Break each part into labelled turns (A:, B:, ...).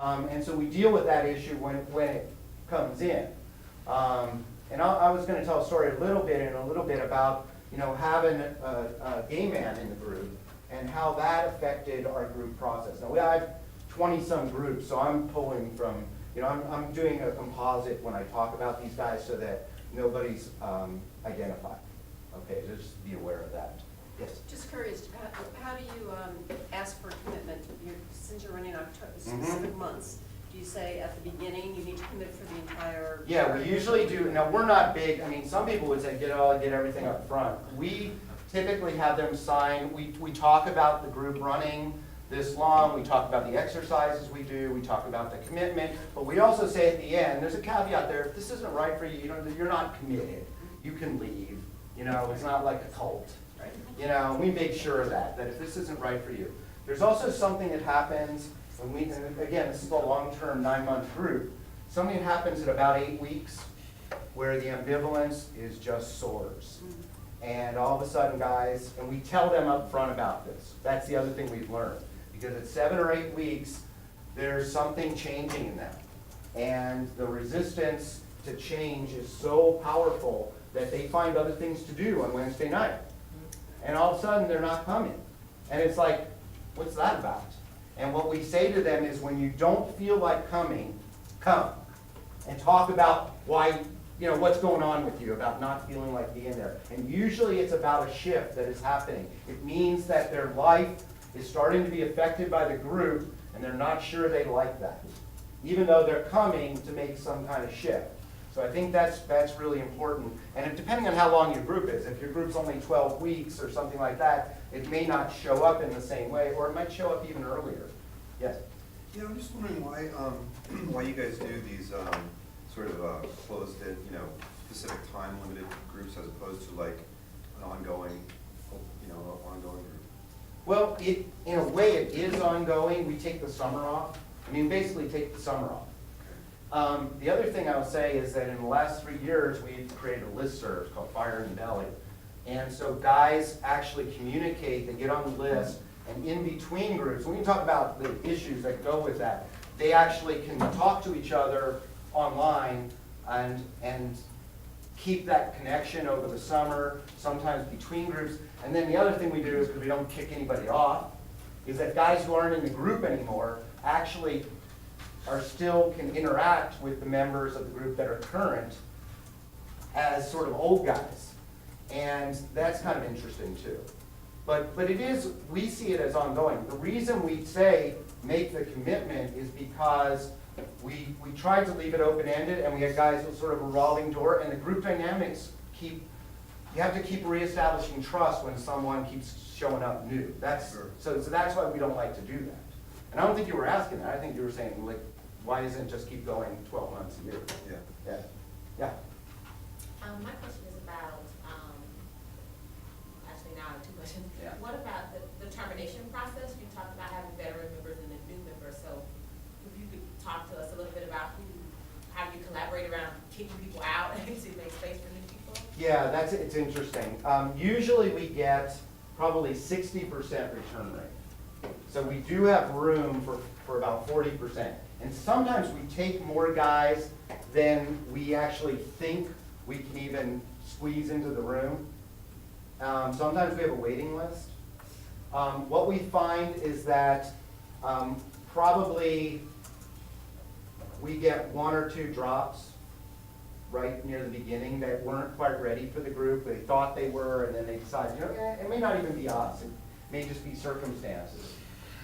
A: And so we deal with that issue when it comes in. And I was going to tell a story a little bit about, having a gay man in the group and how that affected our group process. Now, we have 20-some groups, so I'm pulling from, I'm doing a composite when I talk about these guys so that nobody's identified. Okay, just be aware of that. Yes?
B: Just curious, how do you ask for commitment? Since you're running specific months, do you say at the beginning you need to commit for the entire?
A: Yeah, we usually do. Now, we're not big. I mean, some people would say get everything up front. We typically have them sign. We talk about the group running this long. We talk about the exercises we do. We talk about the commitment. But we also say at the end, there's a caveat there. If this isn't right for you, you're not committed. You can leave. It's not like a cult. Right? We make sure of that if this isn't right for you. There's also something that happens when and again, this is a long-term 9-month group. Something happens at about 8 weeks where the ambivalence is just soars. And all of a sudden, guys, and we tell them up front about this. That's the other thing we've learned. Because at 7 or 8 weeks, there's something changing in them. And the resistance to change is so powerful that they find other things to do on Wednesday night. And all of a sudden, they're not coming. And it's like, what's that about? And what we say to them is, when you don't feel like coming, come. And talk about why, what's going on with you, about not feeling like being there. And usually it's about a shift that is happening. It means that their life is starting to be affected by the group, and they're not sure they like that, even though they're coming to make some kind of shift. So I think that's really important. And depending on how long your group is, if your group's only 12 weeks or something like that, it may not show up in the same way, or it might show up even earlier. Yes?
C: Yeah, I'm just wondering why you guys do these sort of closed-in, specific time-limited groups as opposed to like an ongoing group.
A: Well, in a way, it is ongoing. We take the summer off. Basically take the summer off. The other thing I will say is that in the last 3 years, we've created a listserv called Fire in the Belly. And so guys actually communicate, they get on the list, and in between groups, we can talk about the issues that go with that. They actually can talk to each other online and keep that connection over the summer, sometimes between groups. And then the other thing we do is, because we don't kick anybody off, is that guys who aren't in the group anymore actually can interact with the members of the group that are current as sort of old guys. And that's kind of interesting too. But we see it as ongoing. The reason we say make the commitment is because we tried to leave it open-ended, and we had guys with sort of a revolving door, and the group dynamics you have to keep reestablishing trust when someone keeps showing up new. So that's why we don't like to do that. And I don't think you were asking that. I think you were saying, like, why doesn't it just keep going 12 months a year? Yeah.
D: My question is about, actually now I have 2 questions.
A: Yeah.
D: What about the termination process? You talked about having veteran members and the new members. So if you could talk to us a little bit about how you collaborate around kicking people out to make space for new people?
A: Yeah, it's interesting. Usually we get probably 60% return rate. So we do have room for about 40%. And sometimes we take more guys than we actually think we can even squeeze into the room. Sometimes we have a waiting list. What we find is that probably we get 1 or 2 drops right near the beginning that weren't quite ready for the group. They thought they were, and then they decided, it may not even be us. It may just be circumstances.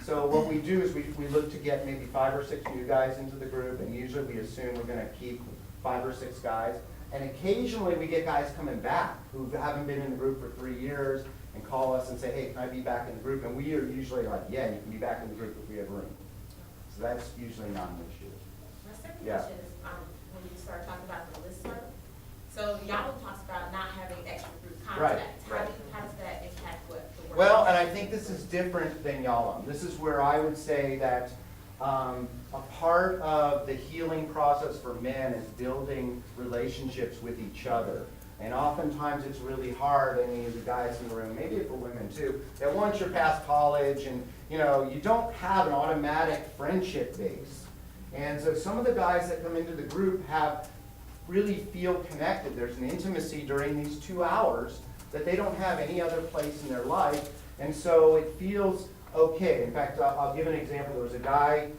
A: So what we do is we look to get maybe 5 or 6 new guys into the group, and usually we assume we're going to keep 5 or 6 guys. And occasionally we get guys coming back who haven't been in the group for 3 years and call us and say, hey, can I be back in the group? And we are usually like, yeah, you can be back in the group if we have room. So that's usually not an issue.
D: My second question is when you start talking about the listserv. So y'all talks about not having extra group contacts.
A: Right.
D: How does that impact what the work?
A: Well, and I think this is different than Yalom. This is where I would say that a part of the healing process for men is building relationships with each other. And oftentimes it's really hard, the guys in the room, maybe for women too, that once you're past college and you don't have an automatic friendship base, And so some of the guys that come into the group really feel connected. There's an intimacy during these 2 hours that they don't have any other place in their life. And so it feels okay. In fact, I'll give an example. There was a guy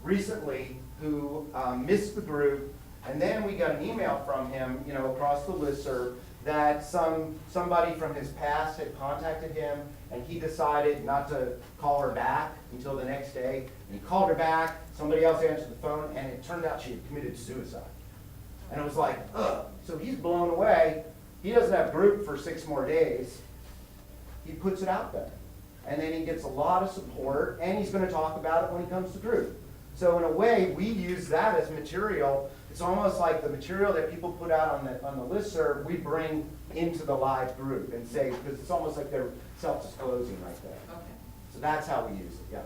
A: recently who missed the group, and then we got an email from him, across the listserv, that somebody from his past had contacted him, and he decided not to call her back until the next day. And he called her back, somebody else answered the phone, and it turned out she had committed suicide. And it was like, ugh. So he's blown away. He doesn't have group for 6 more days. He puts it out there. And then he gets a lot of support, and he's going to talk about it when he comes to group. So in a way, we use that as material. It's almost like the material that people put out on the listserv, we bring into the live group and say, because it's almost like they're self-disclosing right there.
D: Okay.
A: So that's how we use it, yeah.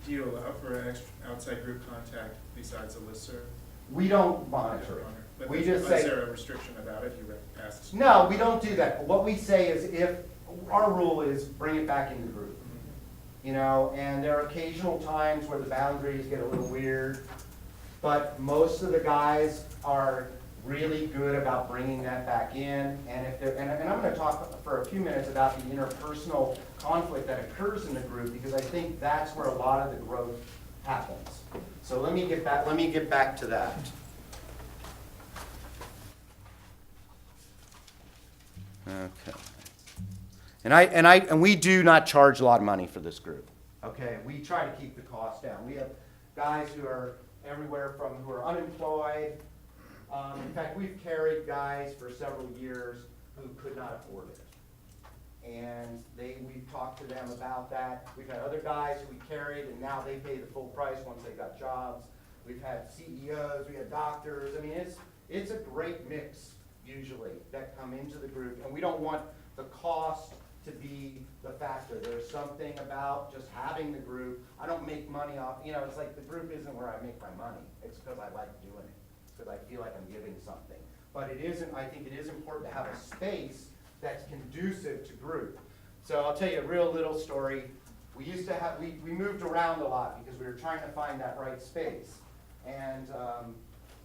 E: Do you allow for an extra outside group contact besides the listserv?
A: We don't monitor it.
E: But
A: We
E: is
A: just say,
E: there a restriction about it? You asked.
A: no, we don't do that. What we say is if, our rule is bring it back into the group. And there are occasional times where the boundaries get a little weird, but most of the guys are really good about bringing that back in. And I'm going to talk for a few minutes about the interpersonal conflict that occurs in the group, because I think that's where a lot of the growth happens. So let me get back to that. Okay. And we do not charge a lot of money for this group. Okay, we try to keep the cost down. We have guys who are everywhere from who are unemployed. In fact, we've carried guys for several years who could not afford it. And we've talked to them about that. We've had other guys who we carried, and now they pay the full price once they got jobs. We've had CEOs, we had doctors. I mean, it's a great mix usually that come into the group, and we don't want the cost to be the factor. There's something about just having the group. I don't make money off, it's like the group isn't where I make my money. It's because I like doing it. It's because I feel like I'm giving something. But I think it is important to have a space that's conducive to group. So I'll tell you a real little story. We used to have, we moved around a lot because we were trying to find that right space. And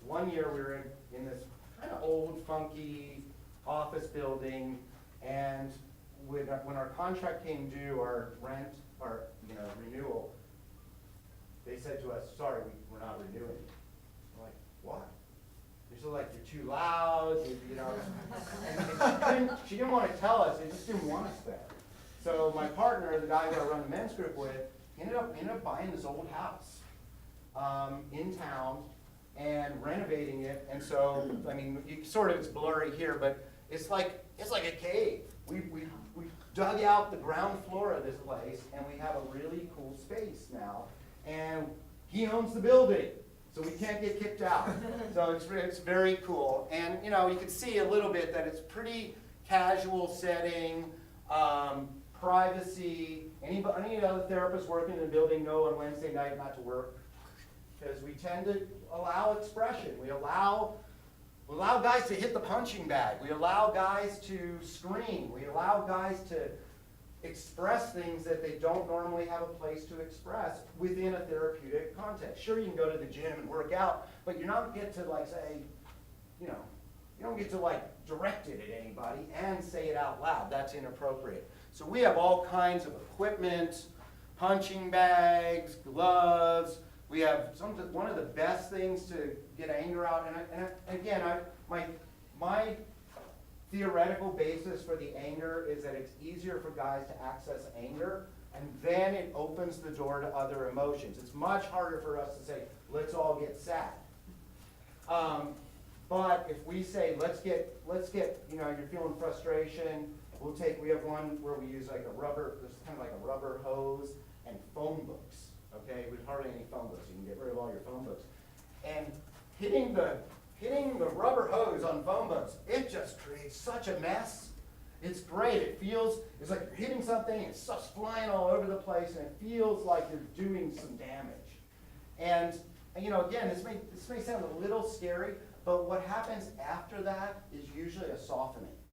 A: one year we were in this kind of old, funky office building, and when our contract came due, our rent, our renewal, they said to us, sorry, we're not renewing. I'm like, what? They're so like, you're too loud, and she didn't want to tell us, they just didn't want us there. So my partner, the guy who I run the men's group with, ended up buying this old house in town and renovating it. And so, it's blurry here, but it's like a cave. We dug out the ground floor of this place, and we have a really cool space now. And he owns the building, so we can't get kicked out. So it's very cool. And you can see a little bit that it's pretty casual setting, privacy. Any other therapists working in the building know on Wednesday night not to work, because we tend to allow expression. We allow guys to hit the punching bag. We allow guys to scream. We allow guys to express things that they don't normally have a place to express within a therapeutic context. Sure, you can go to the gym and work out, but you don't get to you don't get to direct it at anybody and say it out loud. That's inappropriate. So we have all kinds of equipment, punching bags, gloves. We have one of the best things to get anger out, and again, my theoretical basis for the anger is that it's easier for guys to access anger, and then it opens the door to other emotions. It's much harder for us to say, let's all get sad. But if we say, let's get, you're feeling frustration, we have one where we use there's kind of like a rubber hose and phone books. Okay, with hardly any phone books. You can get rid of all your phone books. And hitting the rubber hose on phone books, it just creates such a mess. It's great. It's like you're hitting something, and stuff's flying all over the place, and it feels like you're doing some damage. And again, this may sound a little scary, but what happens after that is usually a softening.